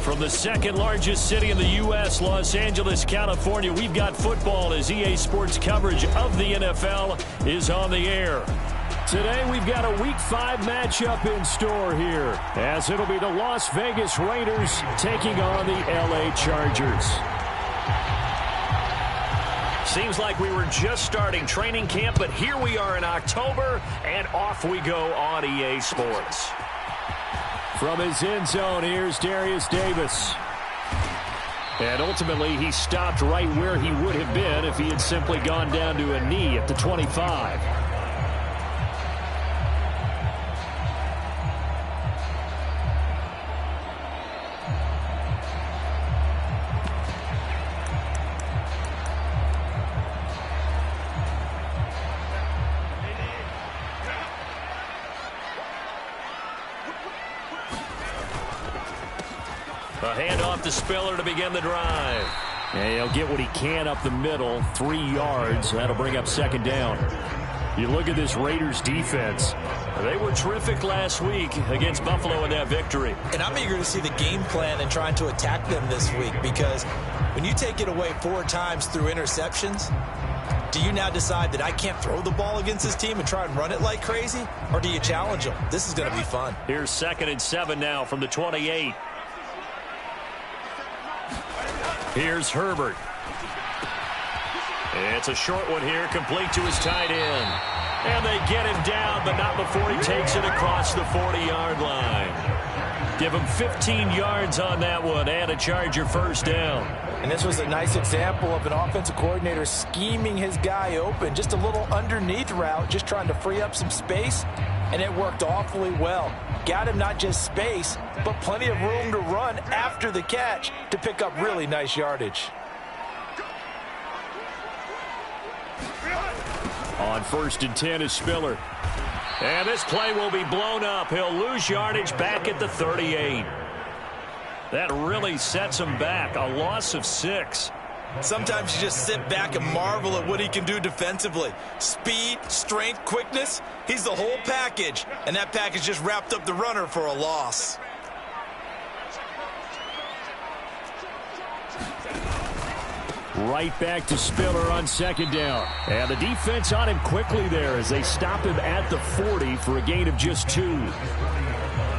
From the second largest city in the U.S., Los Angeles, California, we've got football as EA Sports coverage of the NFL is on the air. Today we've got a Week 5 matchup in store here, as it'll be the Las Vegas Raiders taking on the L.A. Chargers. Seems like we were just starting training camp, but here we are in October, and off we go on EA Sports. From his end zone, here's Darius Davis. And ultimately, he stopped right where he would have been if he had simply gone down to a knee at the 25. A handoff to Spiller to begin the drive. And he'll get what he can up the middle, 3 yards. That'll bring up second down. You look at this Raiders defense. They were terrific last week against Buffalo in that victory. And I'm eager to see the game plan and trying to attack them this week, because when you take it away 4 times through interceptions, do you now decide that I can't throw the ball against this team and try and run it like crazy? Or do you challenge them? This is going to be fun. Here's 2nd and 7 now from the 28. Here's Herbert. It's a short one here, complete to his tight end. And they get him down, but not before he takes it across the 40-yard line. Give him 15 yards on that one and a Charger first down. And this was a nice example of an offensive coordinator scheming his guy open. Just a little underneath route, just trying to free up some space, and it worked awfully well. Got him not just space, but plenty of room to run after the catch to pick up really nice yardage. On 1st and 10 is Spiller. And this play will be blown up. He'll lose yardage back at the 38. That really sets him back. A loss of 6. Sometimes you just sit back and marvel at what he can do defensively. Speed, strength, quickness. He's the whole package. And that package just wrapped up the runner for a loss. Right back to Spiller on 2nd down. And the defense on him quickly there as they stop him at the 40 for a gain of just 2.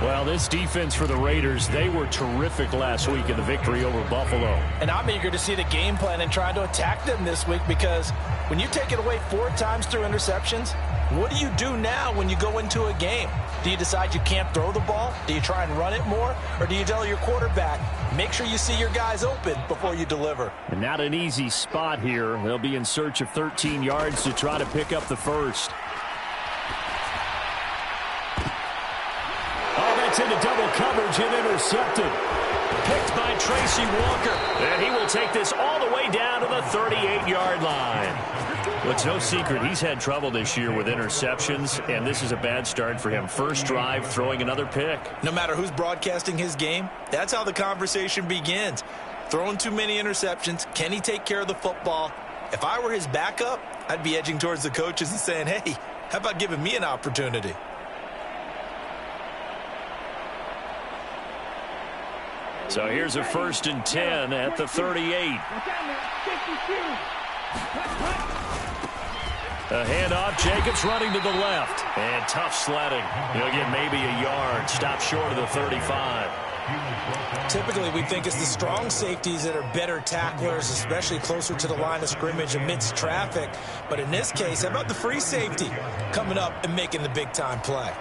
Well, this defense for the Raiders, they were terrific last week in the victory over Buffalo. And I'm eager to see the game plan and trying to attack them this week, because when you take it away 4 times through interceptions, what do you do now when you go into a game? Do you decide you can't throw the ball? Do you try and run it more? Or do you tell your quarterback, make sure you see your guys open before you deliver? And not an easy spot here. They'll be in search of 13 yards to try to pick up the first. Oh, that's into double coverage and intercepted. Picked by Tracy Walker. And he will take this all the way down to the 38-yard line. Well, it's no secret he's had trouble this year with interceptions, and this is a bad start for him. First drive, throwing another pick. No matter who's broadcasting his game, that's how the conversation begins. Throwing too many interceptions, can he take care of the football? If I were his backup, I'd be edging towards the coaches and saying, hey, how about giving me an opportunity? So here's a 1st and 10 at the 38. A handoff, Jacobs running to the left. And tough sledding. He'll get maybe a yard. Stop short of the 35. Typically, we think it's the strong safeties that are better tacklers, especially closer to the line of scrimmage amidst traffic. But in this case, how about the free safety coming up and making the big-time play?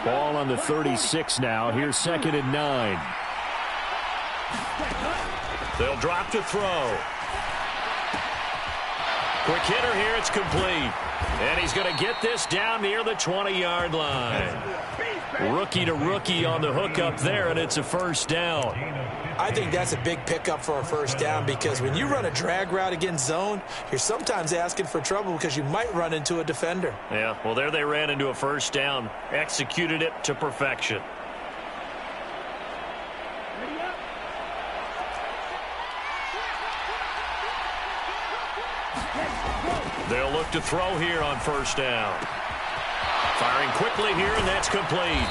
Ball on the 36 now. Here's 2nd and 9. They'll drop to throw. Quick hitter here. It's complete. And he's going to get this down near the 20-yard line. Rookie to rookie on the hook up there, and it's a first down. I think that's a big pickup for a first down, because when you run a drag route against zone, you're sometimes asking for trouble because you might run into a defender. Yeah, well, there they ran into a first down. Executed it to perfection. They'll look to throw here on first down. Firing quickly here, and that's complete.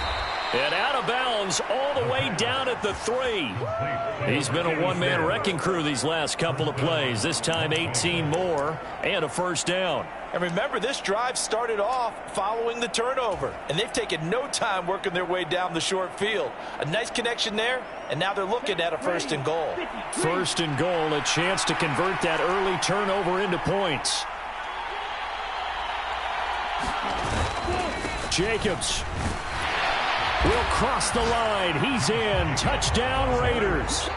And out of bounds all the way down at the 3. He's been a one-man wrecking crew these last couple of plays. This time 18 more and a first down. And remember, this drive started off following the turnover, and they've taken no time working their way down the short field. A nice connection there, and now they're looking at a 1st and goal. 1st and goal, a chance to convert that early turnover into points. Jacobs will cross the line. He's in. Touchdown, Raiders.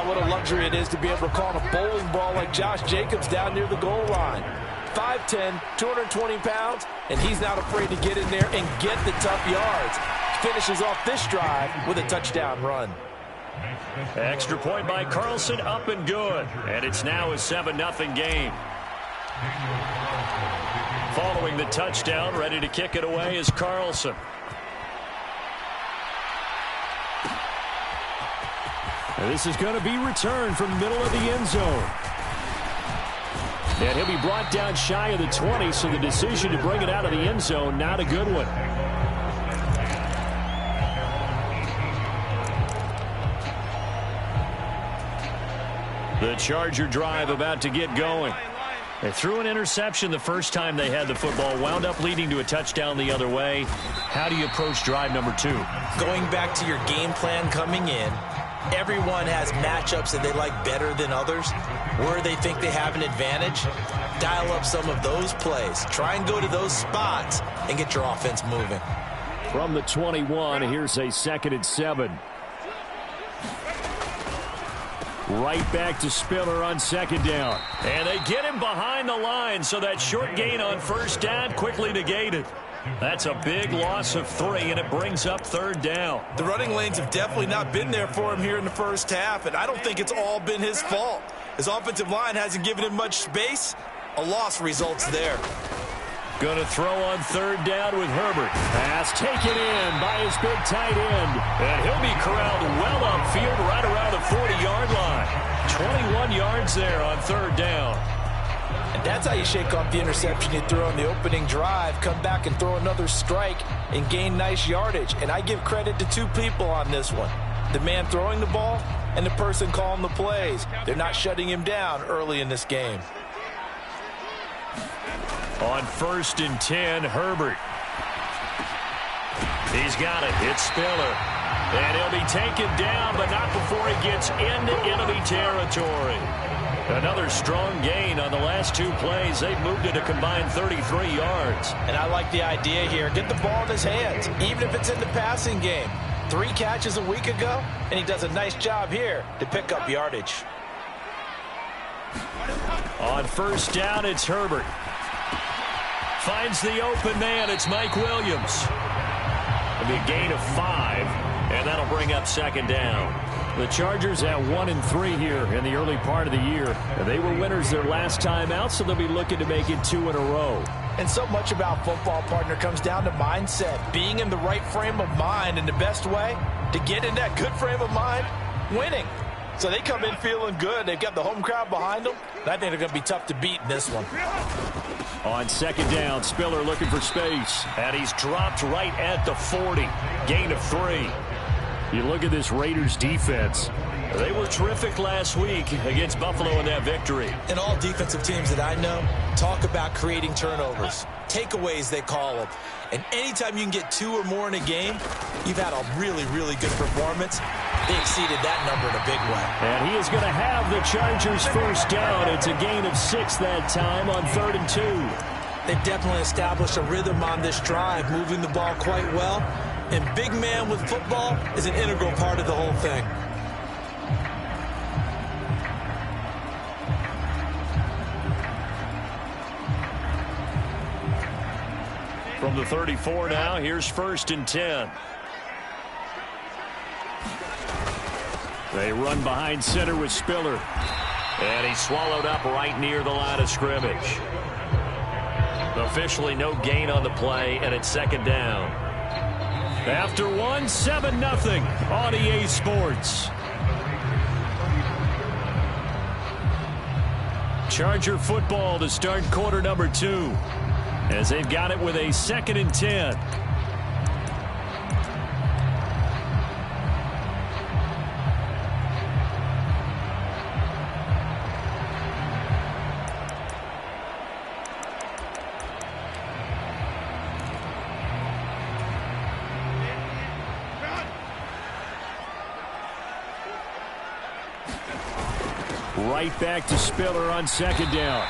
What a luxury it is to be able to call a bowling ball like Josh Jacobs down near the goal line. 5'10", 220 pounds, and he's not afraid to get in there and get the tough yards. Finishes off this drive with a touchdown run. Extra point by Carlson, up and good. And it's now a 7-0 game. Following the touchdown, ready to kick it away is Carlson. And this is going to be returned from the middle of the end zone. And he'll be brought down shy of the 20, so the decision to bring it out of the end zone, not a good one. The Charger drive about to get going. They threw an interception the first time they had the football, wound up leading to a touchdown the other way. How do you approach drive number 2? Going back to your game plan coming in, everyone has matchups that they like better than others, where they think they have an advantage. Dial up some of those plays. Try and go to those spots and get your offense moving. From the 21, here's a 2nd and 7. Right back to Spiller on 2nd down. And they get him behind the line, so that short gain on first down quickly negated. That's a big loss of 3, and it brings up 3rd down. The running lanes have definitely not been there for him here in the first half, and I don't think it's all been his fault. His offensive line hasn't given him much space. A loss results there. Going to throw on 3rd down with Herbert. Pass taken in by his big tight end. And he'll be corralled well upfield right around the 40-yard line. 21 yards there on 3rd down. And that's how you shake off the interception you threw on the opening drive. Come back and throw another strike and gain nice yardage. And I give credit to 2 people on this one. The man throwing the ball and the person calling the plays. They're not shutting him down early in this game. On 1st and 10, Herbert. He's got it. It's Spiller. And he'll be taken down, but not before he gets into enemy territory. Another strong gain on the last 2 plays. They've moved it a combined 33 yards. And I like the idea here. Get the ball in his hands, even if it's in the passing game. 3 catches a week ago, and he does a nice job here to pick up yardage. On 1st down, it's Herbert. Finds the open man. It's Mike Williams. It'll be a gain of 5, and that'll bring up 2nd down. The Chargers at 1-3 here in the early part of the year. They were winners their last time out, so they'll be looking to make it 2 in a row. And so much about football, partner, comes down to mindset. Being in the right frame of mind, and the best way to get in that good frame of mind, winning. So they come in feeling good. They've got the home crowd behind them. And I think they're going to be tough to beat in this one. On 2nd down, Spiller looking for space. And he's dropped right at the 40. Gain of 3. You look at this Raiders defense. They were terrific last week against Buffalo in that victory. And all defensive teams that I know talk about creating turnovers. Takeaways, they call them. And anytime you can get 2 or more in a game, you've had a really, really good performance. They exceeded that number in a big way. And he is going to have the Chargers first down. It's a gain of 6 that time on 3rd and 2. They've definitely established a rhythm on this drive, moving the ball quite well. And big man with football is an integral part of the whole thing. From the 34 now, here's 1st and 10. They run behind center with Spiller. And he's swallowed up right near the line of scrimmage. Officially no gain on the play, and it's 2nd down. After 1, 7-0 on EA Sports. Charger football to start quarter number 2, as they've got it with a 2nd and 10. Right back to Spiller on 2nd down.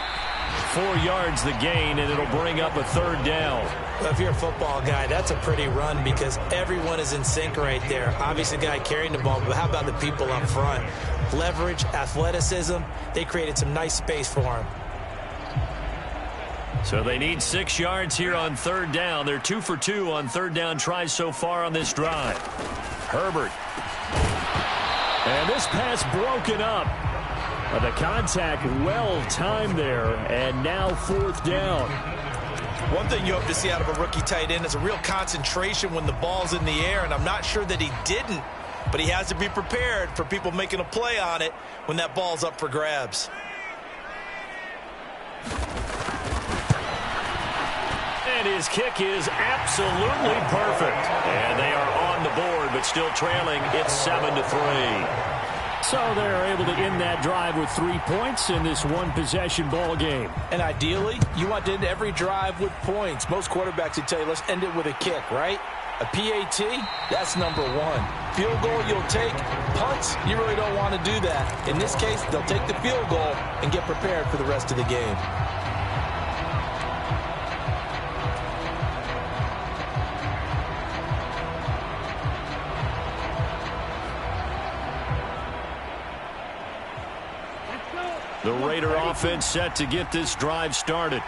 4 yards the gain, and it'll bring up a 3rd down. Well, if you're a football guy, that's a pretty run because everyone is in sync right there. Obviously, the guy carrying the ball, but how about the people up front? Leverage, athleticism, they created some nice space for him. So they need 6 yards here on 3rd down. They're 2 for 2 on 3rd down tries so far on this drive. Herbert. And this pass broken up. The contact well timed there, and now 4th down. One thing you hope to see out of a rookie tight end is a real concentration when the ball's in the air, and I'm not sure that he didn't, but he has to be prepared for people making a play on it when that ball's up for grabs. And his kick is absolutely perfect. And they are on the board, but still trailing. It's 7-3. So they're able to end that drive with 3 points in this one-possession ball game. And ideally, you want to end every drive with points. Most quarterbacks would tell you, let's end it with a kick, right? A PAT, that's number 1. Field goal you'll take. Punts, you really don't want to do that. In this case, they'll take the field goal and get prepared for the rest of the game. The Raider offense set to get this drive started.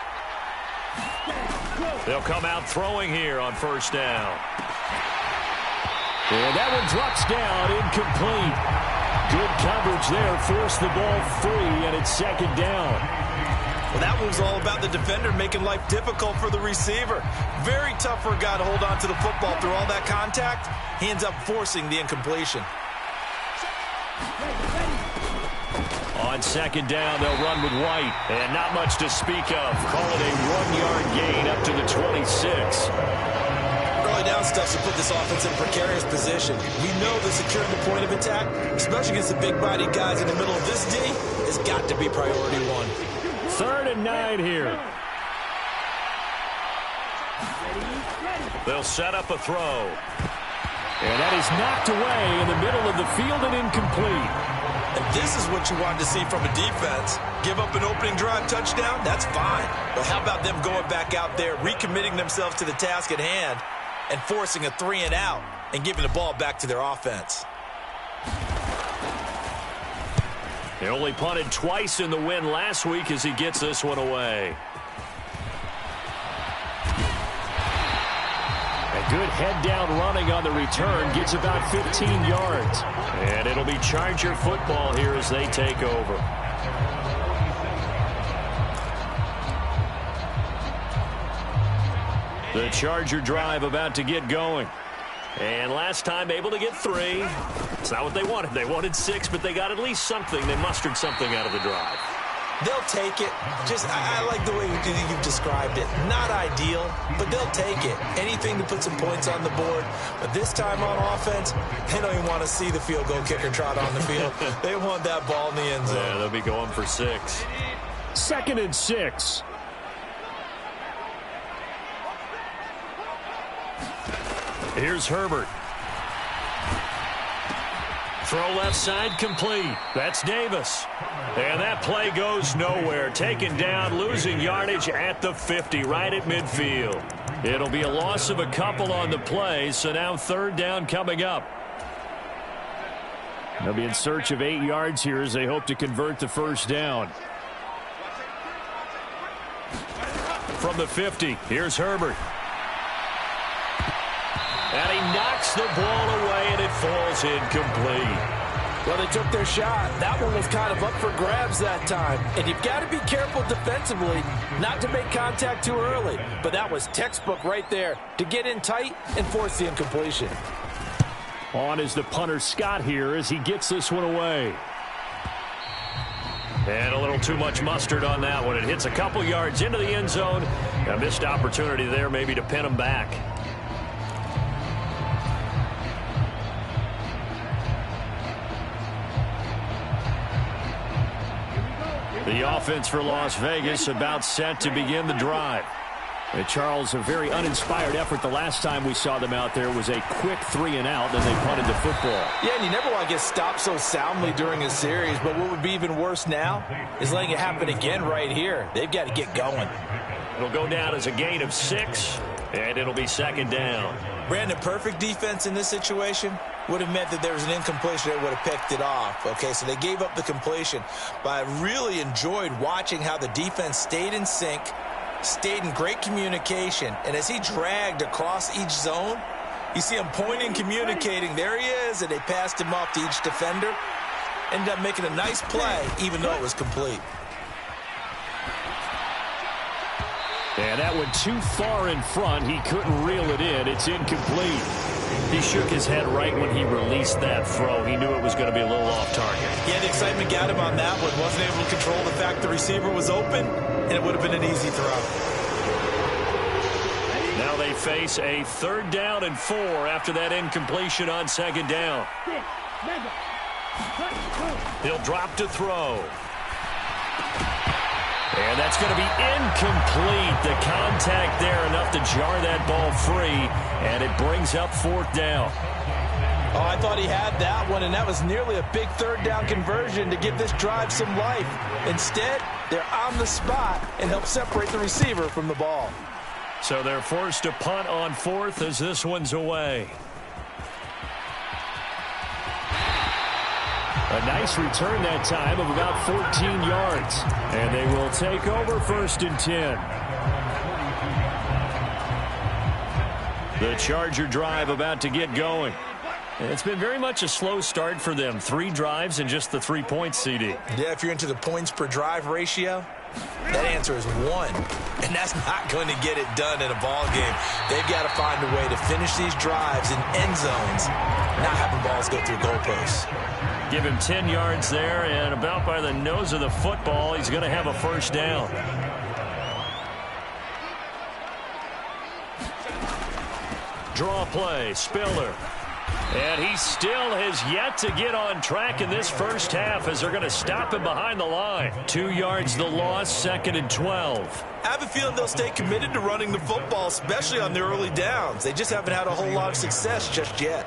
They'll come out throwing here on 1st down. And that one drops down, incomplete. Good coverage there, forced the ball free, and it's 2nd down. Well, that was all about the defender making life difficult for the receiver. Very tough for a guy to hold on to the football through all that contact. He ends up forcing the incompletion. On 2nd down, they'll run with White. And not much to speak of. Call it a 1-yard gain up to the 26. Early down stuff to put this offense in a precarious position. We know that securing the point of attack, especially against the big-bodied guys in the middle of this D, has got to be priority 1. 3rd and 9 here. They'll set up a throw. And that is knocked away in the middle of the field and incomplete. And this is what you want to see from a defense. Give up an opening drive touchdown, that's fine. But how about them going back out there, recommitting themselves to the task at hand, and forcing a 3-and-out and giving the ball back to their offense? They only punted twice in the win last week as he gets this one away. A good head-down running on the return, gets about 15 yards. And it'll be Charger football here as they take over. The Charger drive about to get going. And last time able to get 3. It's not what they wanted. They wanted 6, but they got at least something. They mustered something out of the drive. They'll take it. I like the way you've described it. Not ideal, but they'll take it. Anything to put some points on the board. But this time on offense, they don't even want to see the field goal kicker trot on the field. They want that ball in the end zone. Yeah, they'll be going for 6. 2nd and 6. Here's Herbert. Throw left side complete. That's Davis. And that play goes nowhere. Taken down, losing yardage at the 50, right at midfield. It'll be a loss of a couple on the play, so now 3rd down coming up. They'll be in search of 8 yards here as they hope to convert the 1st down. From the 50, here's Herbert. And he knocks the ball away, and it falls incomplete. Well, they took their shot. That one was kind of up for grabs that time. And you've got to be careful defensively not to make contact too early. But that was textbook right there to get in tight and force the incompletion. On is the punter Scott here as he gets this one away. And a little too much mustard on that one. It hits a couple yards into the end zone. A missed opportunity there maybe to pin them back. The offense for Las Vegas about set to begin the drive. And Charles, a very uninspired effort the last time we saw them out there was a quick 3-and-out, then they punted the football. Yeah, and you never want to get stopped so soundly during a series, but what would be even worse now is letting it happen again right here. They've got to get going. It'll go down as a gain of 6, and it'll be second down. Brandon, perfect defense in this situation would have meant that there was an incompletion that would have picked it off. Okay, so they gave up the completion, but I really enjoyed watching how the defense stayed in sync, stayed in great communication, and as he dragged across each zone, you see him pointing, communicating. There he is, and they passed him off to each defender. Ended up making a nice play, even though it was complete. And that went too far in front. He couldn't reel it in. It's incomplete. He shook his head right when he released that throw. He knew it was going to be a little off target. Yeah, the excitement got him on that one. Wasn't able to control the fact the receiver was open, and it would have been an easy throw. Now they face a 3rd down and 4 after that incompletion on 2nd down. He'll drop to throw. And that's going to be incomplete. The contact there enough to jar that ball free, and it brings up 4th down. Oh, I thought he had that one, and that was nearly a big 3rd down conversion to give this drive some life. Instead, they're on the spot and help separate the receiver from the ball. So they're forced to punt on 4th as this one's away. A nice return that time of about 14 yards. And they will take over 1st and 10. The Charger drive about to get going. It's been very much a slow start for them. 3 drives and just the 3 points, CD. Yeah, if you're into the points per drive ratio, that answer is 1. And that's not going to get it done in a ball game. They've got to find a way to finish these drives in end zones, not having balls go through goalposts. Give him 10 yards there, and about by the nose of the football, he's going to have a 1st down. Draw play, Spiller. And he still has yet to get on track in this first half as they're going to stop him behind the line. 2 yards the loss, 2nd and 12. I have a feeling they'll stay committed to running the football, especially on their early downs. They just haven't had a whole lot of success just yet.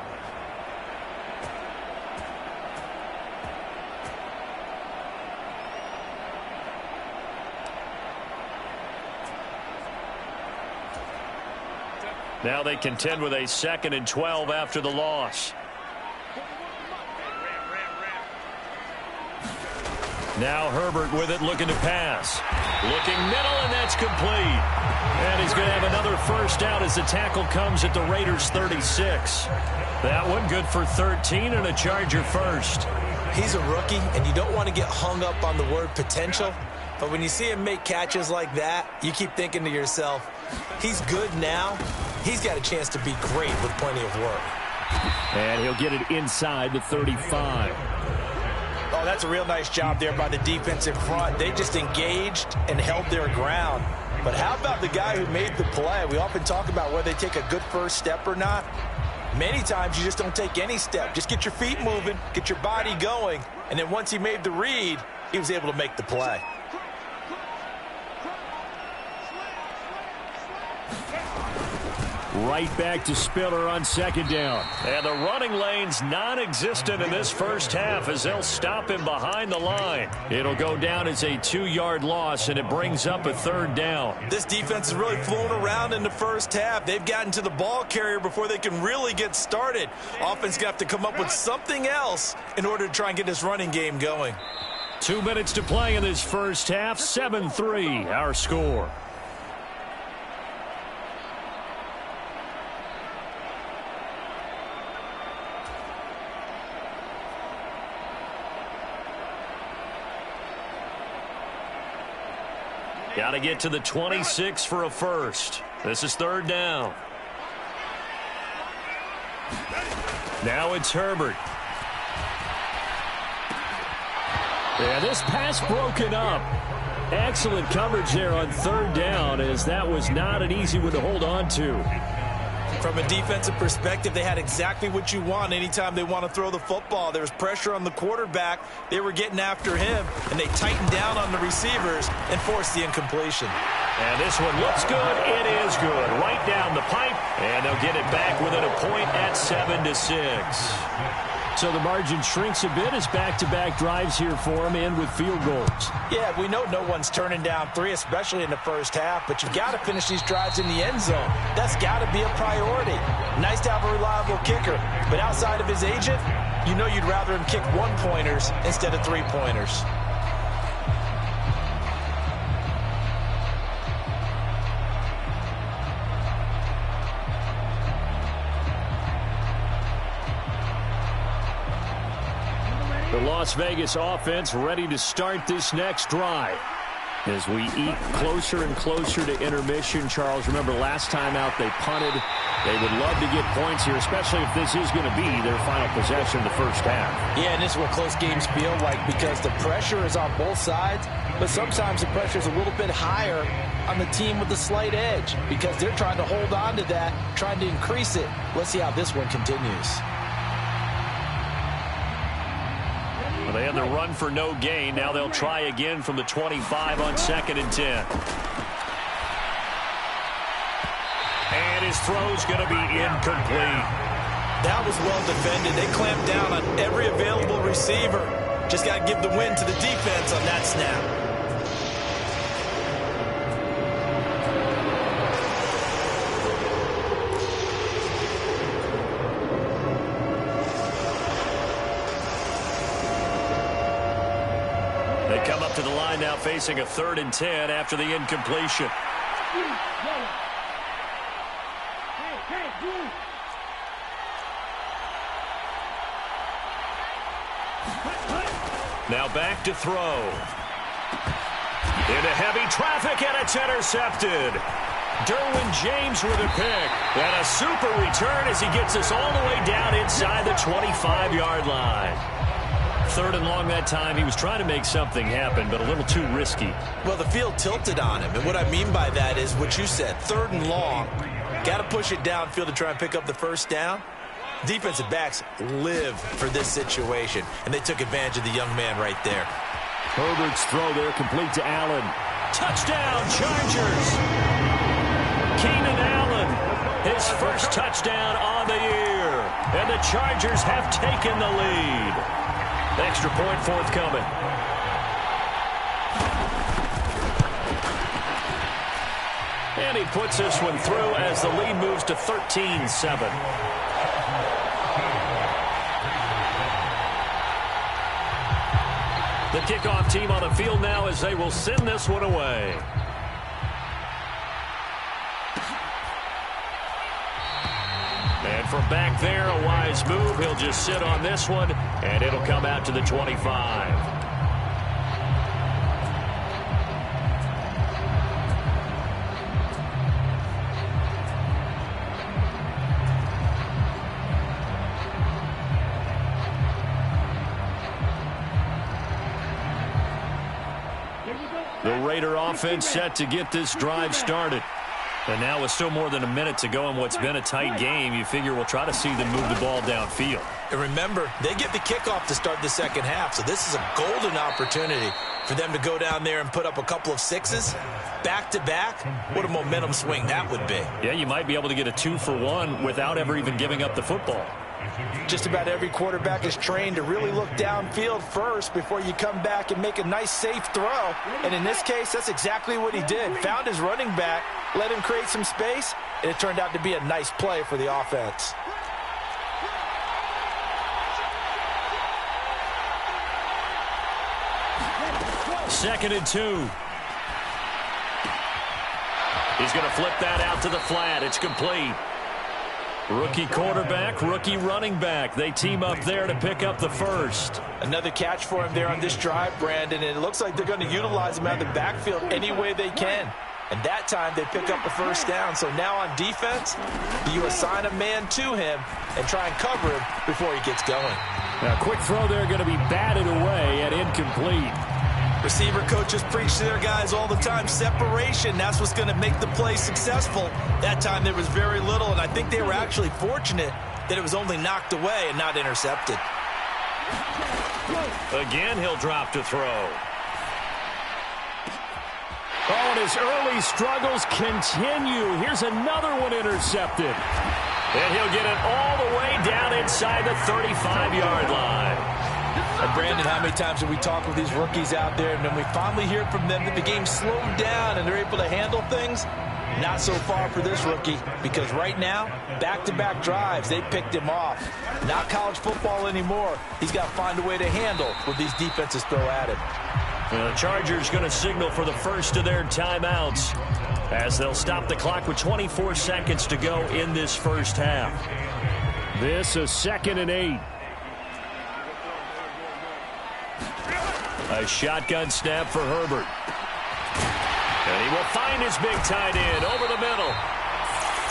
Now they contend with a 2nd and 12 after the loss. Now Herbert with it, looking to pass. Looking middle, and that's complete. And he's going to have another 1st down as the tackle comes at the Raiders' 36. That one good for 13 and a Charger 1st. He's a rookie, and you don't want to get hung up on the word potential. But when you see him make catches like that, you keep thinking to yourself, he's good now. He's got a chance to be great with plenty of work. And he'll get it inside the 35. Oh, that's a real nice job there by the defense in front. They just engaged and held their ground. But how about the guy who made the play? We often talk about whether they take a good first step or not. Many times you just don't take any step. Just get your feet moving, get your body going, and then once he made the read, he was able to make the play. Right back to Spiller on 2nd down. And the running lane's non-existent in this first half as they'll stop him behind the line. It'll go down as a 2-yard loss, and it brings up a 3rd down. This defense has really flown around in the first half. They've gotten to the ball carrier before they can really get started. Offense got to come up with something else in order to try and get this running game going. 2 minutes to play in this first half. 7-3, our score. Got to get to the 26 for a 1st. This is 3rd down. Now it's Herbert. Yeah, this pass broken up. Excellent coverage there on third down, as that was not an easy one to hold on to. From a defensive perspective, they had exactly what you want anytime they want to throw the football. There was pressure on the quarterback. They were getting after him, and they tightened down on the receivers and forced the incompletion. And this one looks good. It is good. Right down the pipe, and they'll get it back within a point at 7-6. So the margin shrinks a bit as back-to-back drives here for them, and with field goals. Yeah, we know no one's turning down 3, especially in the first half, but you've got to finish these drives in the end zone. That's got to be a priority. Nice to have a reliable kicker, but outside of his agent, you know you'd rather him kick 1-pointers instead of 3-pointers. The Las Vegas offense ready to start this next drive. As we eke closer and closer to intermission, Charles, remember last time out they punted. They would love to get points here, especially if this is going to be their final possession in the first half. Yeah, and this is what close games feel like, because the pressure is on both sides, but sometimes the pressure is a little bit higher on the team with the slight edge, because they're trying to hold on to that, trying to increase it. Let's see how this one continues. They had the run for no gain. Now they'll try again from the 25 on 2nd and 10. And his throw's going to be incomplete. That was well defended. They clamped down on every available receiver. Just got to give the win to the defense on that snap. Come up to the line now, facing a 3rd and 10 after the incompletion. Now back to throw. Into heavy traffic, and it's intercepted. Derwin James with a pick. And a super return as he gets us all the way down inside the 25-yard line. 3rd and long that time. He was trying to make something happen, but a little too risky. Well, the field tilted on him, and what I mean by that is what you said. 3rd and long. Got to push it downfield to try and pick up the first down. Defensive backs live for this situation, and they took advantage of the young man right there. Herbert's throw there complete to Allen. Touchdown, Chargers! Keenan Allen, his first touchdown on the year, and the Chargers have taken the lead. Extra point forthcoming. And he puts this one through as the lead moves to 13-7. The kickoff team on the field now as they will send this one away. And from back there, a wise move. He'll just sit on this one, and it'll come out to the 25. The Raider offense set to get this drive started. And now with still more than a minute to go in what's been a tight game, you figure we'll try to see them move the ball downfield. And remember, they get the kickoff to start the second half, so this is a golden opportunity for them to go down there and put up a couple of sixes back-to-back. What a momentum swing that would be. Yeah, you might be able to get a 2-for-1 without ever even giving up the football. Just about every quarterback is trained to really look downfield first before you come back and make a nice, safe throw. And in this case, that's exactly what he did. Found his running back, let him create some space, and it turned out to be a nice play for the offense. Second and 2. He's going to flip that out to the flat. It's complete. Rookie quarterback, rookie running back. They team up there to pick up the first. Another catch for him there on this drive, Brandon, and it looks like they're going to utilize him out of the backfield any way they can. And that time they pick up the first down. So now on defense, you assign a man to him and try and cover him before he gets going. Now, quick throw there going to be batted away and incomplete. Receiver coaches preach to their guys all the time, separation. That's what's going to make the play successful. That time there was very little, and I think they were actually fortunate that it was only knocked away and not intercepted. Again, he'll drop to throw. Oh, and his early struggles continue. Here's another one intercepted. And he'll get it all the way down inside the 35-yard line. And Brandon, how many times have we talked with these rookies out there, and then we finally hear from them that the game slowed down and they're able to handle things? Not so far for this rookie, because right now, back-to-back drives, they picked him off. Not college football anymore. He's got to find a way to handle what these defenses throw at him. The Chargers going to signal for the first of their timeouts as they'll stop the clock with 24 seconds to go in this first half. This is 2nd and 8. A shotgun snap for Herbert. And he will find his big tight end over the middle.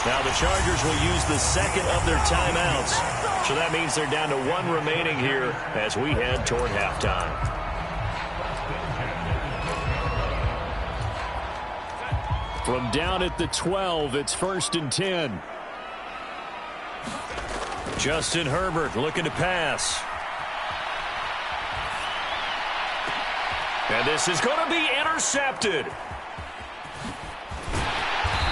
Now the Chargers will use the second of their timeouts. So that means they're down to one remaining here as we head toward halftime. From down at the 12, it's 1st and 10. Justin Herbert looking to pass. And this is going to be intercepted.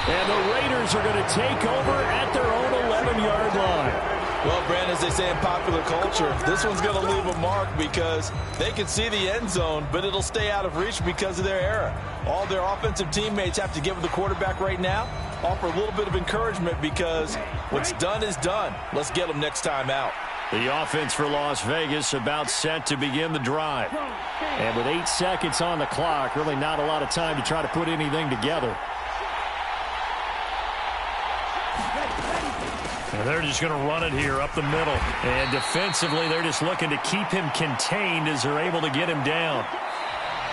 And the Raiders are going to take over at their own 11-yard line. Well, Brandon, as they say in popular culture, this one's going to leave a mark because they can see the end zone, but it'll stay out of reach because of their error. All their offensive teammates have to give the quarterback right now, offer a little bit of encouragement because what's done is done. Let's get them next time out. The offense for Las Vegas about set to begin the drive. And with 8 seconds on the clock, really not a lot of time to try to put anything together. And they're just going to run it here up the middle. And defensively, they're just looking to keep him contained as they're able to get him down.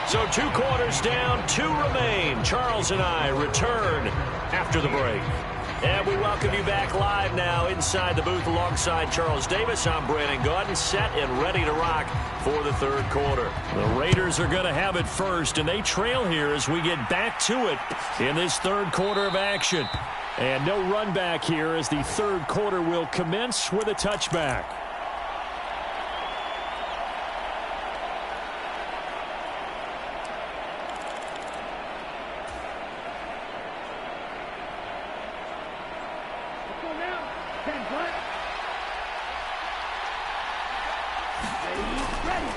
So 2 quarters down, 2 remain. Charles and I return after the break. And we welcome you back live now inside the booth alongside Charles Davis. I'm Brandon Gaudin, set and ready to rock for the third quarter. The Raiders are going to have it first, and they trail here as we get back to it in this third quarter of action. And no run back here as the third quarter will commence with a touchback.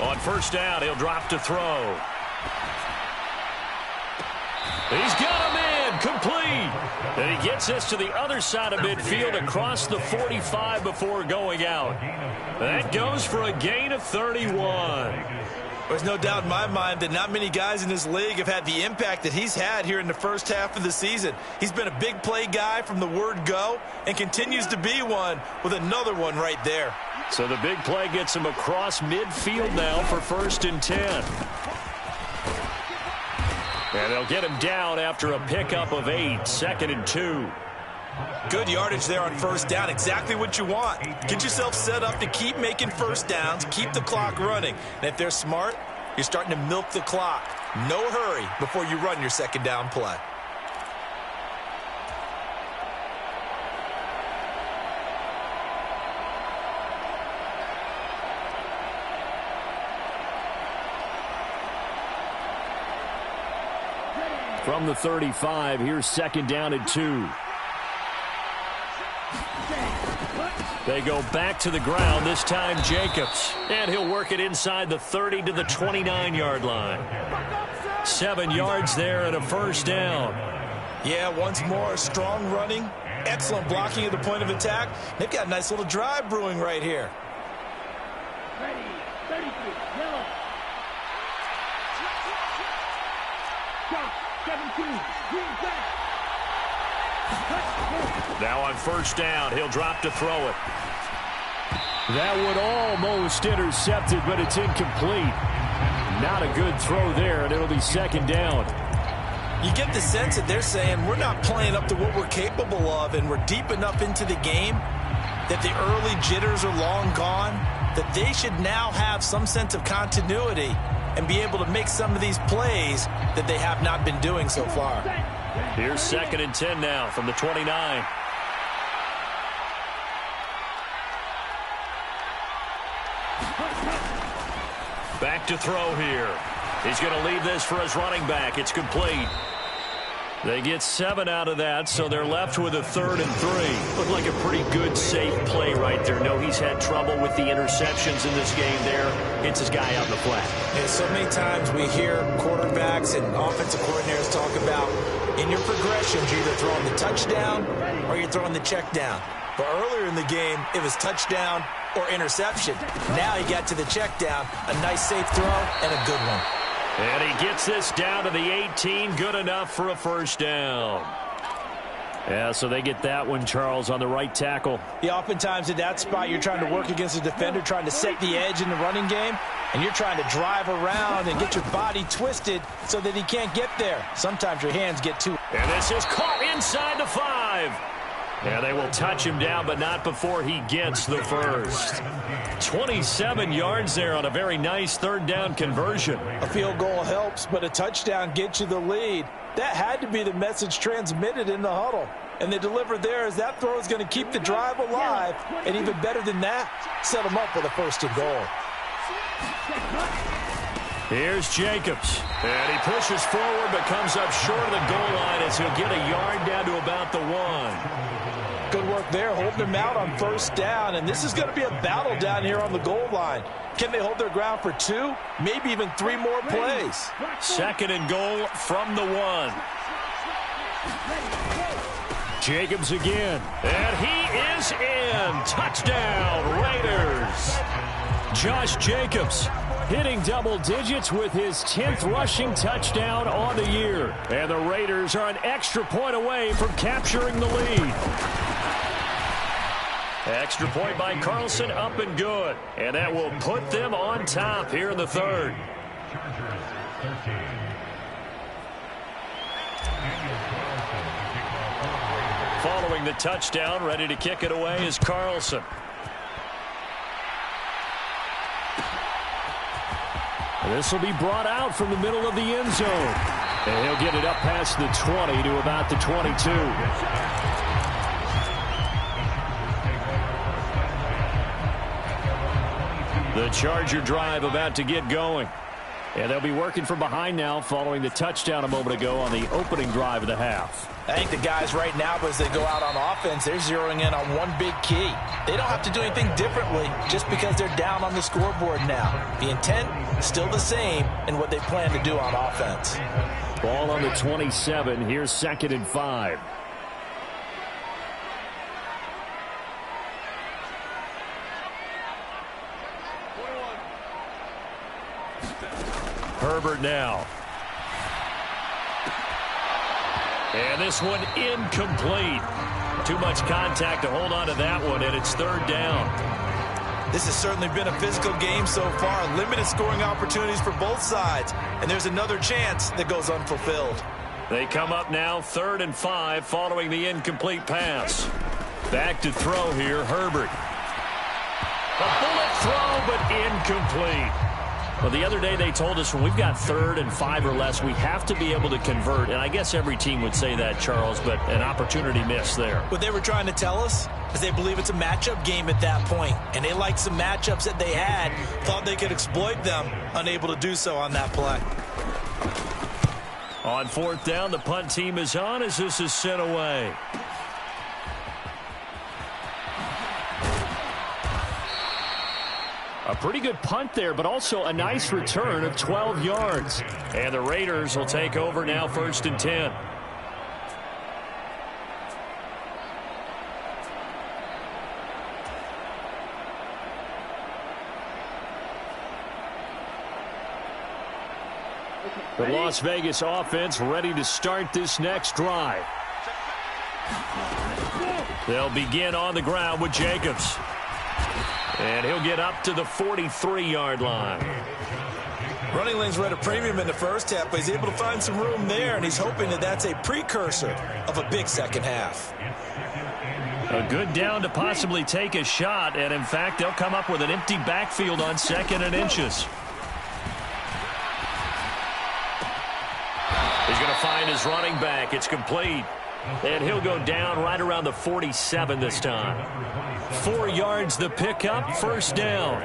On first down, he'll drop to throw. He's got a man complete. And he gets us to the other side of midfield across the 45 before going out. That goes for a gain of 31. There's no doubt in my mind that not many guys in this league have had the impact that he's had here in the first half of the season. He's been a big play guy from the word go and continues to be one with another one right there. So the big play gets him across midfield now for 1st and 10. And they'll get him down after a pickup of 8, 2nd and 2. Good yardage there on first down. Exactly what you want. Get yourself set up to keep making first downs, keep the clock running. And if they're smart, you're starting to milk the clock. No hurry before you run your second down play. From the 35, here's 2nd down and 2. They go back to the ground, this time Jacobs. And he'll work it inside the 30 to the 29-yard line. 7 yards there and a first down. Yeah, once more, strong running, excellent blocking at the point of attack. They've got a nice little drive brewing right here. Ready, 33, yellow. Go, 17, green flag. Now on first down, he'll drop to throw it. That would almost intercept it, but it's incomplete. Not a good throw there, and it'll be 2nd down. You get the sense that they're saying we're not playing up to what we're capable of, and we're deep enough into the game that the early jitters are long gone, that they should now have some sense of continuity and be able to make some of these plays that they have not been doing so far. Here's 2nd and 10 now from the 29. Back to throw here. He's going to leave this for his running back. It's complete. They get 7 out of that, so they're left with a 3rd and 3. Looked like a pretty good, safe play right there. No, he's had trouble with the interceptions in this game there. Hits his guy out in the flat. And so many times we hear quarterbacks and offensive coordinators talk about in your progressions, you're either throwing the touchdown or you're throwing the check down. But earlier in the game, it was touchdown or interception. Now he got to the check down, a nice safe throw and a good one. And he gets this down to the 18, good enough for a 1st down. Yeah, so they get that one, Charles, on the right tackle. Yeah, oftentimes at that spot, you're trying to work against a defender, trying to set the edge in the running game, and you're trying to drive around and get your body twisted so that he can't get there. Sometimes your hands get too... And this is caught inside the 5. Yeah, they will touch him down, but not before he gets the 1st. 27 yards there on a very nice 3rd down conversion. A field goal helps, but a touchdown gets you the lead. That had to be the message transmitted in the huddle. And they delivered there as that throw is going to keep the drive alive. And even better than that, set them up with a 1st and goal. Here's Jacobs. And he pushes forward but comes up short of the goal line as he'll get a yard down to about the 1. Good work there, holding them out on 1st down. And this is going to be a battle down here on the goal line. Can they hold their ground for 2, maybe even 3 more plays? 2nd and goal from the 1. Jacobs again. And he is in. Touchdown, Raiders. Josh Jacobs hitting double digits with his 10th rushing touchdown on the year. And the Raiders are an extra point away from capturing the lead. Extra point by Carlson, up and good. And that will put them on top here in the 3rd. Following the touchdown, ready to kick it away is Carlson. This will be brought out from the middle of the end zone. And he'll get it up past the 20 to about the 22. The Charger drive about to get going. And they'll be working from behind now following the touchdown a moment ago on the opening drive of the half. I think the guys right now, as they go out on offense, they're zeroing in on one big key. They don't have to do anything differently just because they're down on the scoreboard now. The intent is still the same in what they plan to do on offense. Ball on the 27. Here's 2nd and 5. Herbert now. And this one incomplete. Too much contact to hold on to that one, and it's 3rd down. This has certainly been a physical game so far. Limited scoring opportunities for both sides. And there's another chance that goes unfulfilled. They come up now 3rd and 5 following the incomplete pass. Back to throw here, Herbert. A bullet throw, but incomplete. Well, the other day they told us when we've got 3rd and 5 or less, we have to be able to convert. And I guess every team would say that, Charles, but an opportunity missed there. What they were trying to tell us is they believe it's a matchup game at that point. And they liked some matchups that they had, thought they could exploit them, unable to do so on that play. On 4th down, the punt team is on as this is sent away. A pretty good punt there, but also a nice return of 12 yards. And the Raiders will take over now 1st and 10. The Las Vegas offense ready to start this next drive. They'll begin on the ground with Jacobs. And he'll get up to the 43-yard line. Running lanes were at a premium in the first half, but he's able to find some room there, and he's hoping that that's a precursor of a big second half. A good down to possibly take a shot, and in fact, they'll come up with an empty backfield on 2nd and inches. He's going to find his running back. It's complete. And he'll go down right around the 47 this time. 4 yards the pickup, first down.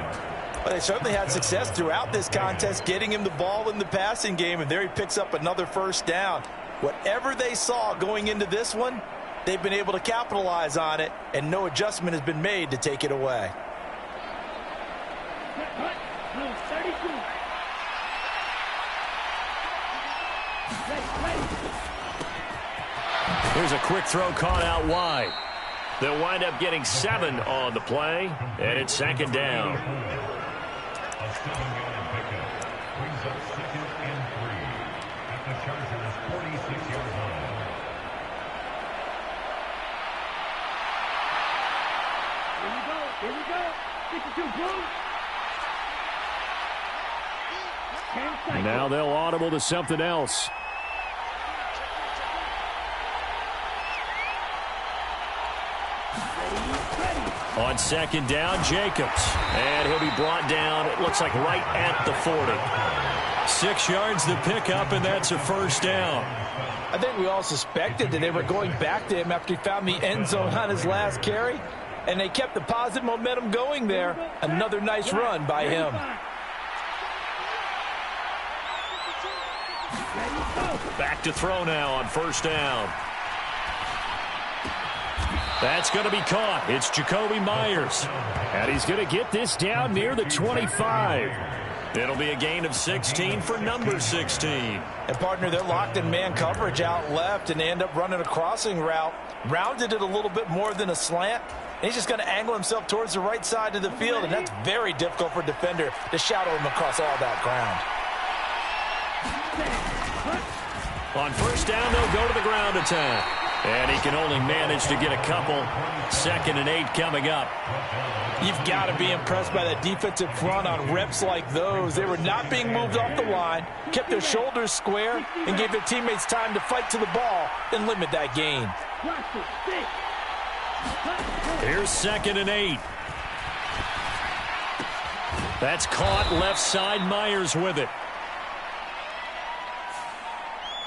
Well, they certainly had success throughout this contest, getting him the ball in the passing game, and there he picks up another first down. Whatever they saw going into this one, they've been able to capitalize on it, and no adjustment has been made to take it away. Here's a quick throw caught out wide. They'll wind up getting 7 on the play, and it's 2nd down. Here we go. 62 blue. And now they'll audible to something else. On 2nd down, Jacobs. And he'll be brought down, it looks like right at the 40. 6 yards the pickup, and that's a first down. I think we all suspected that they were going back to him after he found the end zone on his last carry. And they kept the positive momentum going there. Another nice run by him. Back to throw now on first down. That's going to be caught. It's Jacoby Myers. And he's going to get this down near the 25. It'll be a gain of 16 for number 16. And, partner, they're locked in man coverage out left, and they end up running a crossing route. Rounded it a little bit more than a slant. And he's just going to angle himself towards the right side of the field, and that's very difficult for a defender to shadow him across all that ground. On first down, they'll go to the ground attack. And he can only manage to get a couple. 2nd and 8 coming up. You've got to be impressed by that defensive front on reps like those. They were not being moved off the line, kept their shoulders square, and gave their teammates time to fight to the ball and limit that gain. Here's 2nd and 8. That's caught left side. Myers with it.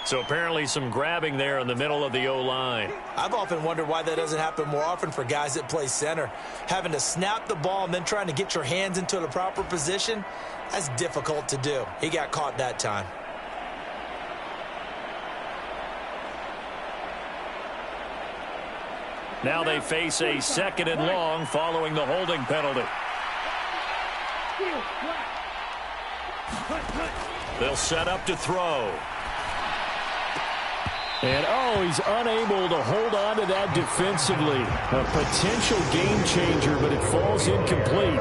So apparently some grabbing there in the middle of the O-line. I've often wondered why that doesn't happen more often for guys that play center. Having to snap the ball and then trying to get your hands into the proper position, that's difficult to do. He got caught that time. Now they face a 2nd and long following the holding penalty. They'll set up to throw. And, he's unable to hold on to that defensively. A potential game changer, but it falls incomplete.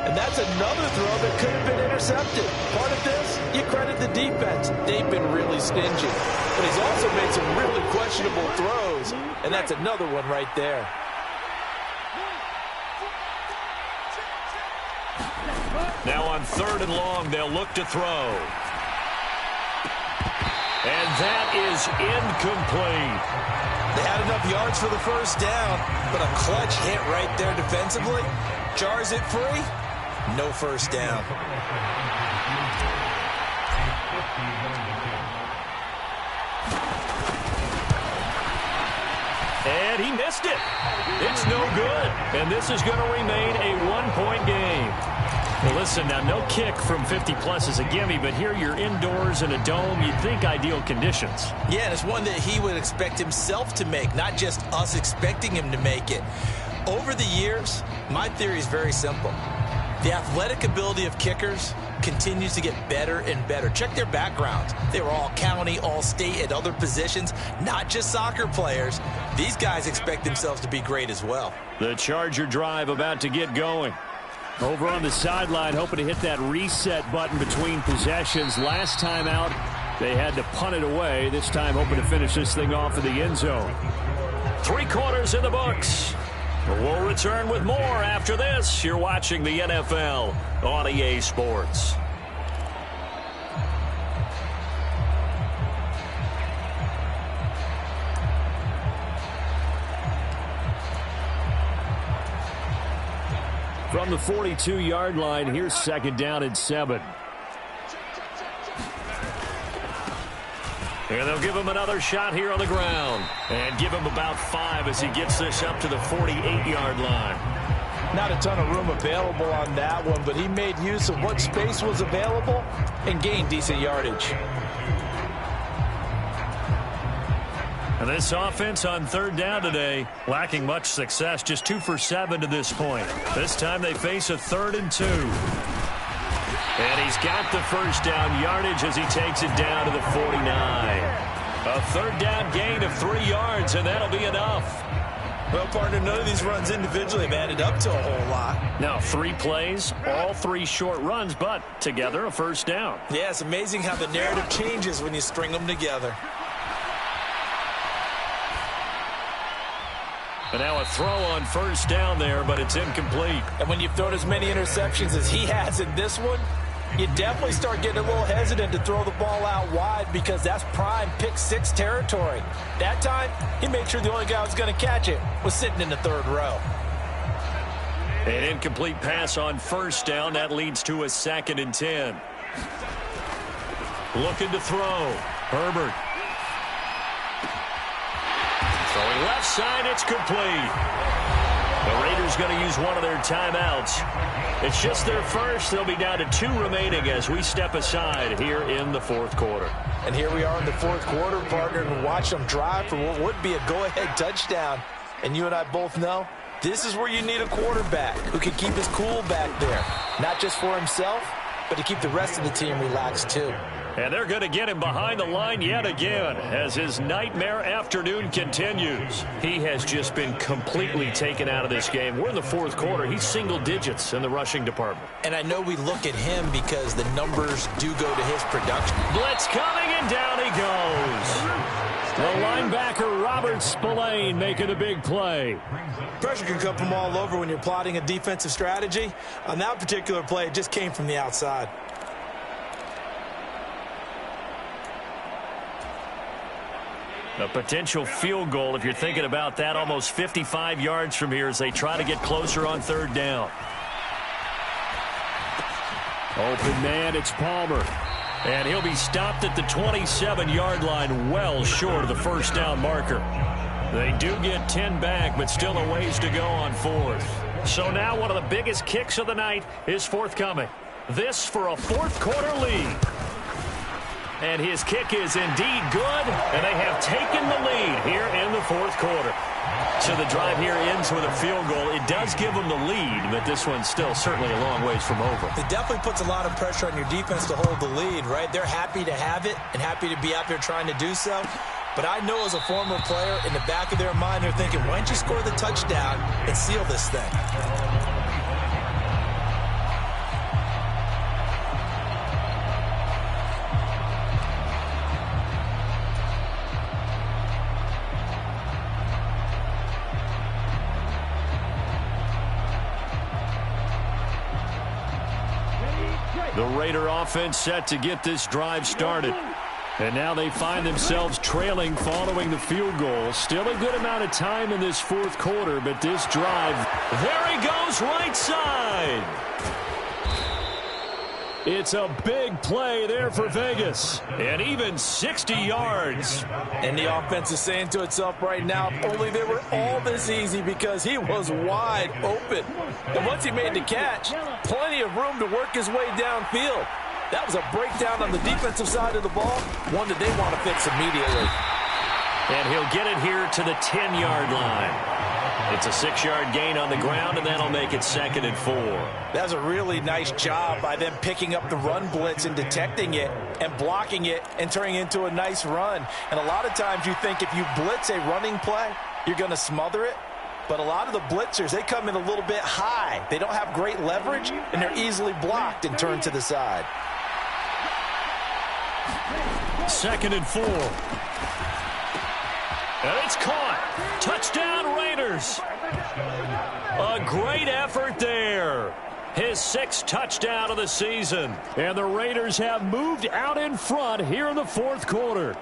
And that's another throw that could have been intercepted. Part of this, you credit the defense. They've been really stingy. But he's also made some really questionable throws, and that's another one right there. Now on 3rd and long, they'll look to throw. And that is incomplete. They had enough yards for the first down, but a clutch hit right there defensively. Jars it free. No first down. And he missed it. It's no good. And this is going to remain a 1-point game. Well, listen, now no kick from 50-plus is a gimme, but here you're indoors in a dome. You'd think ideal conditions. Yeah, and it's one that he would expect himself to make, not just us expecting him to make it. Over the years, my theory is very simple. The athletic ability of kickers continues to get better and better. Check their backgrounds. They were all county, all state at other positions, not just soccer players. These guys expect themselves to be great as well. The Charger drive about to get going. Over on the sideline, hoping to hit that reset button between possessions. Last time out, they had to punt it away. This time, hoping to finish this thing off in the end zone. 3 quarters in the books. We'll return with more after this. You're watching the NFL on EA Sports. From the 42-yard line, here's 2nd down and 7. And they'll give him another shot here on the ground. And give him about 5 as he gets this up to the 48-yard line. Not a ton of room available on that one, but he made use of what space was available and gained decent yardage. And this offense on 3rd down today, lacking much success, just 2 for 7 to this point. This time they face a 3rd and 2. And he's got the first down yardage as he takes it down to the 49. A 3rd down gain of 3 yards, and that'll be enough. Well, partner, none of these runs individually have added up to a whole lot. Now, 3 plays, all 3 short runs, but together a first down. Yeah, it's amazing how the narrative changes when you string them together. And now a throw on first down there, but it's incomplete. And when you've thrown as many interceptions as he has in this one, you definitely start getting a little hesitant to throw the ball out wide because that's prime pick 6 territory. That time, he made sure the only guy who was going to catch it was sitting in the 3rd row. An incomplete pass on first down. That leads to a 2nd and 10. Looking to throw. Herbert. Throwing left side, it's complete. The Raiders going to use one of their timeouts. It's just their first. They'll be down to 2 remaining as we step aside here in the 4th quarter. And here we are in the 4th quarter, partner, and watch them drive for what would be a go-ahead touchdown. And you and I both know this is where you need a quarterback who can keep his cool back there. Not just for himself, but to keep the rest of the team relaxed too. And they're going to get him behind the line yet again as his nightmare afternoon continues. He has just been completely taken out of this game. We're in the 4th quarter. He's single digits in the rushing department. And I know we look at him because the numbers do go to his production. Blitz coming, and down he goes. The linebacker, Robert Spillane, making a big play. Pressure can come from all over when you're plotting a defensive strategy. On that particular play, it just came from the outside. A potential field goal, if you're thinking about that, almost 55 yards from here as they try to get closer on 3rd down. Open man, it's Palmer. And he'll be stopped at the 27-yard line, well short of the first down marker. They do get 10 back, but still a ways to go on 4th. So now one of the biggest kicks of the night is forthcoming. This for a 4th quarter lead. And his kick is indeed good, and they have taken the lead here in the 4th quarter. So the drive here ends with a field goal. It does give them the lead, but this one's still certainly a long ways from over. It definitely puts a lot of pressure on your defense to hold the lead, right? They're happy to have it and happy to be out there trying to do so. But I know as a former player, in the back of their mind, they're thinking, why don't you score the touchdown and seal this thing? The Raider offense set to get this drive started. And now they find themselves trailing following the field goal. Still a good amount of time in this 4th quarter, but this drive, there he goes, right side. It's a big play there for Vegas, and even 60 yards. And the offense is saying to itself right now, if only they were all this easy, because he was wide open. And once he made the catch, plenty of room to work his way downfield. That was a breakdown on the defensive side of the ball, one that they want to fix immediately. And he'll get it here to the 10-yard line. It's a 6-yard gain on the ground, and that'll make it 2nd and 4. That's a really nice job by them picking up the run blitz and detecting it and blocking it and turning it into a nice run. And a lot of times you think if you blitz a running play, you're going to smother it. But a lot of the blitzers, they come in a little bit high. They don't have great leverage, and they're easily blocked and turned to the side. 2nd and 4. And it's caught. Touchdown, Raiders. A great effort there. His 6th touchdown of the season. And the Raiders have moved out in front here in the 4th quarter.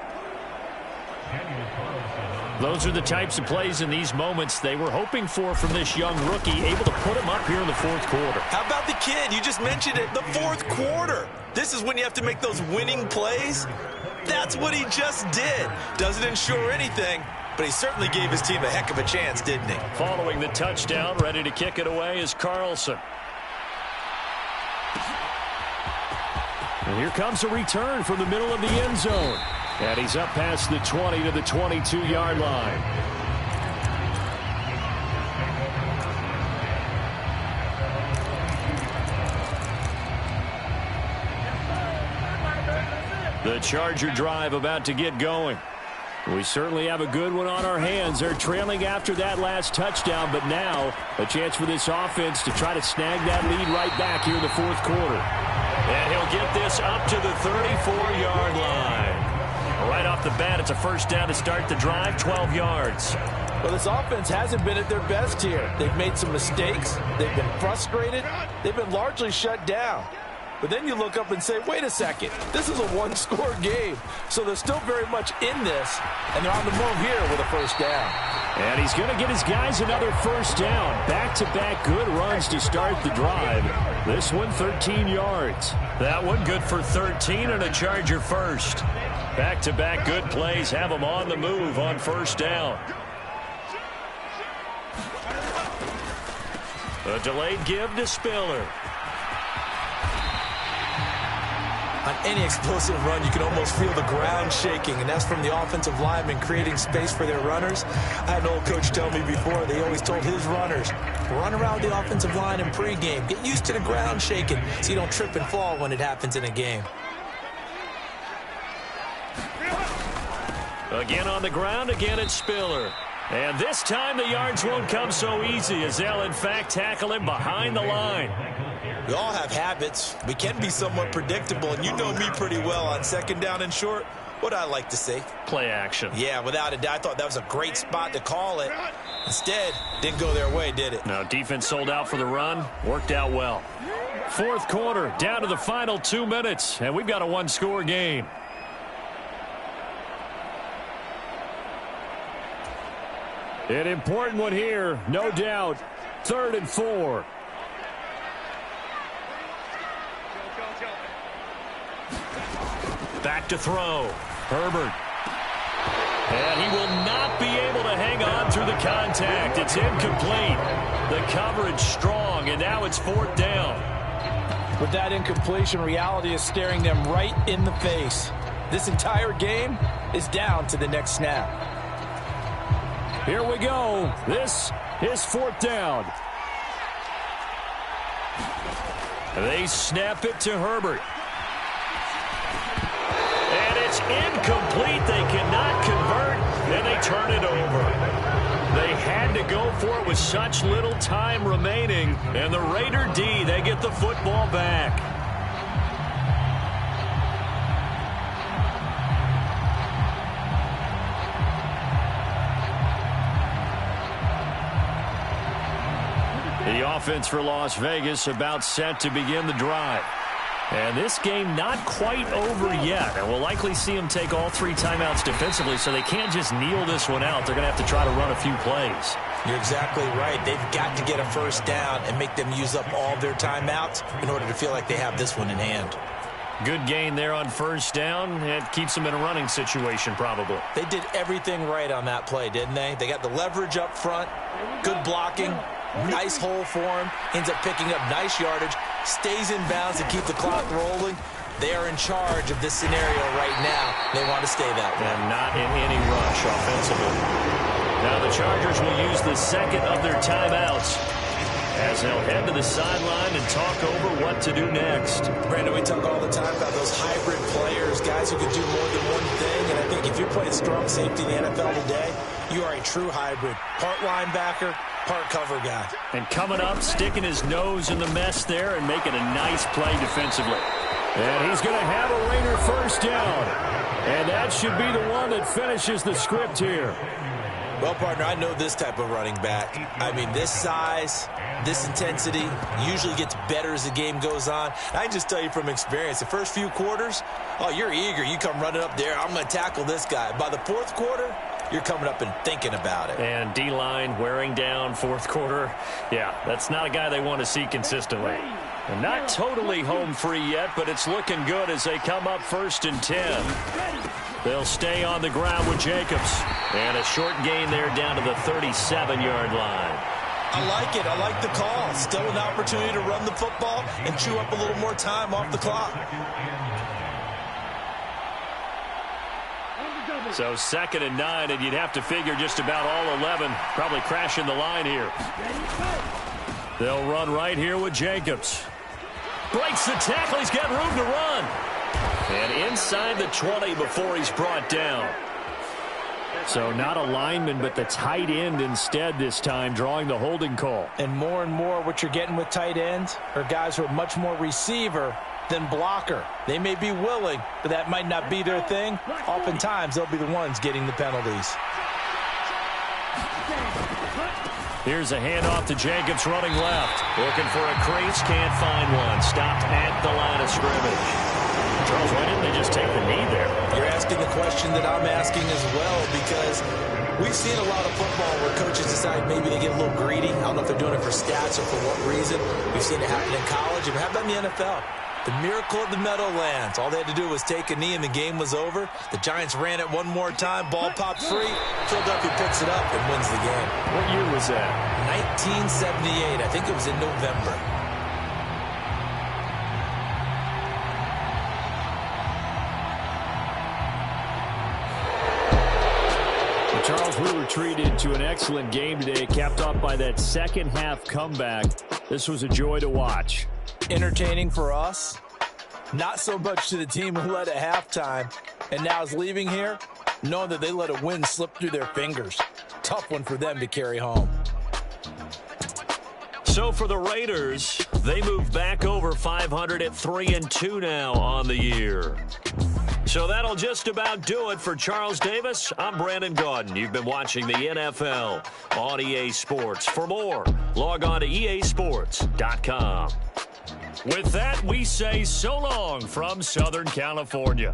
Those are the types of plays in these moments they were hoping for from this young rookie, able to put him up here in the fourth quarter. How about the kid? You just mentioned it, the fourth quarter. This is when you have to make those winning plays. That's what he just did. Doesn't ensure anything, but he certainly gave his team a heck of a chance, didn't he? Following the touchdown, ready to kick it away is Carlson. And here comes a return from the middle of the end zone. And he's up past the 20 to the 22-yard line. The Charger drive about to get going. We certainly have a good one on our hands. They're trailing after that last touchdown, but now a chance for this offense to try to snag that lead right back here in the fourth quarter. And he'll get this up to the 34-yard line. Right off the bat, it's a first down to start the drive, 12 yards. Well, this offense hasn't been at their best here. They've made some mistakes. They've been frustrated. They've been largely shut down. But then you look up and say, wait a second, this is a one-score game. So they're still very much in this, and they're on the move here with a first down. And he's going to get his guys another first down. Back-to-back good runs to start the drive. This one, 13 yards. That one good for 13 and a Charger first. Back-to-back good plays have them on the move on first down. A delayed give to Spiller. On any explosive run, you can almost feel the ground shaking, and that's from the offensive linemen creating space for their runners. I had an old coach tell me before, they always told his runners, run around the offensive line in pregame. Get used to the ground shaking so you don't trip and fall when it happens in a game. Again on the ground, again it's Spiller. And this time the yards won't come so easy as they'll, in fact, tackle him behind the line. We all have habits. We can be somewhat predictable, and you know me pretty well on second down and short. What I like to say? Play action. Yeah, without a doubt. I thought that was a great spot to call it. Instead, didn't go their way, did it? No, defense sold out for the run. Worked out well. Fourth quarter, down to the final 2 minutes, and we've got a one-score game. An important one here, no doubt. 3rd and 4. Back to throw. Herbert. And he will not be able to hang on through the contact. It's incomplete. The coverage strong, and now it's 4th down. With that incompletion, reality is staring them right in the face. This entire game is down to the next snap. Here we go. This is 4th down. They snap it to Herbert. And it's incomplete. They cannot convert, and they turn it over. They had to go for it with such little time remaining. And the Raider D, they get the football back. The offense for Las Vegas about set to begin the drive. And this game not quite over yet. And we'll likely see them take all 3 timeouts defensively, so they can't just kneel this one out. They're going to have to try to run a few plays. You're exactly right. They've got to get a first down and make them use up all their timeouts in order to feel like they have this one in hand. Good gain there on first down. It keeps them in a running situation probably. They did everything right on that play, didn't they? They got the leverage up front, good blocking, nice hole for him, ends up picking up nice yardage, stays in bounds and keep the clock rolling. They are in charge of this scenario right now. They want to stay that way. And not in any rush offensively. Now the Chargers will use the second of their timeouts as they'll head to the sideline and talk over what to do next. Brandon, we talk all the time about those hybrid players, guys who can do more than one thing. And I think if you're playing strong safety in the NFL today, you are a true hybrid. Part linebacker, part cover guy. And coming up, sticking his nose in the mess there and making a nice play defensively. And he's going to have a Raider first down. And that should be the one that finishes the script here. Well, partner, I know this type of running back. I mean, this size, this intensity usually gets better as the game goes on. I can just tell you from experience, the first few quarters, oh, you're eager. You come running up there, I'm going to tackle this guy. By the 4th quarter, you're coming up and thinking about it. And D-line wearing down fourth quarter. Yeah, that's not a guy they want to see consistently. And not totally home free yet, but it's looking good as they come up 1st and 10. They'll stay on the ground with Jacobs. And a short gain there down to the 37-yard line. I like it. I like the call. Still an opportunity to run the football and chew up a little more time off the clock. So 2nd and 9, and you'd have to figure just about all 11 probably crashing the line here. They'll run right here with Jacobs. Breaks the tackle. He's got room to run. And inside the 20 before he's brought down. So not a lineman, but the tight end instead this time, drawing the holding call. And more what you're getting with tight ends are guys who are much more receiver than blocker. They may be willing, but that might not be their thing. Oftentimes, they'll be the ones getting the penalties. Here's a handoff to Jacobs running left. Looking for a crease, can't find one. Stopped at the line of scrimmage. Charles, why didn't they just take the knee there? You're asking the question that I'm asking as well, because we've seen a lot of football where coaches decide maybe they get a little greedy. I don't know if they're doing it for stats or for what reason. We've seen it happen in college, and how about in the NFL? The miracle of the Meadowlands. All they had to do was take a knee and the game was over. The Giants ran it one more time. Ball popped free. Philadelphia picks it up and wins the game. What year was that? 1978. I think it was in November. Well, Charles, we were treated to an excellent game today, capped off by that second half comeback. This was a joy to watch. Entertaining for us, not so much to the team who led at halftime and now is leaving here knowing that they let a win slip through their fingers. Tough one for them to carry home. So for the Raiders, they move back over 500 at 3-2 now on the year. So that'll just about do it for Charles Davis. I'm Brandon Gaudin. You've been watching the NFL on EA Sports. For more, log on to easports.com. With that, we say so long from Southern California.